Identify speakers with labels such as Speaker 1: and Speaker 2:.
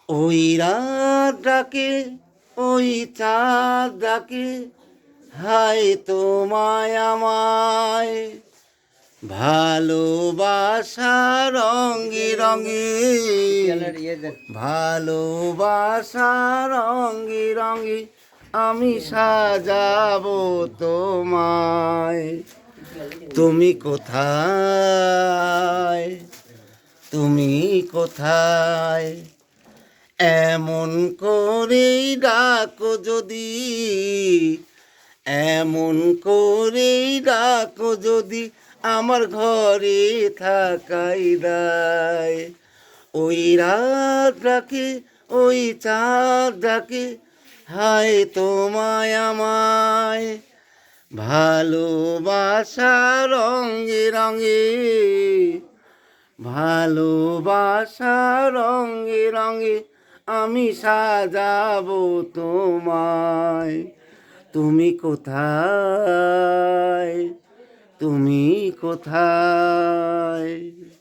Speaker 1: ওই রাত ডাকে, ওই চাঁদ ডাকে, হায় তোমায় আমায়, ভালোবাসা রঙে রঙে, ভালোবাসা রঙে রঙে, আমি সাজাবো তোমায়। তুমি কোথায়, তুমি কোথায়, এমন করেই ডাকো যদি, এমন করেই ডাকো যদি, আমার ঘরে থাকাই দায়। ওই রাত ডাকে, ওই চাঁদ ডাকে, হায় তোমায় আমায়, ভালোবাসা রঙে রঙে, ভালোবাসা রঙে রঙে, আমি সাজাবো তোমায়। তুমি কোথায়, তুমি কোথায়।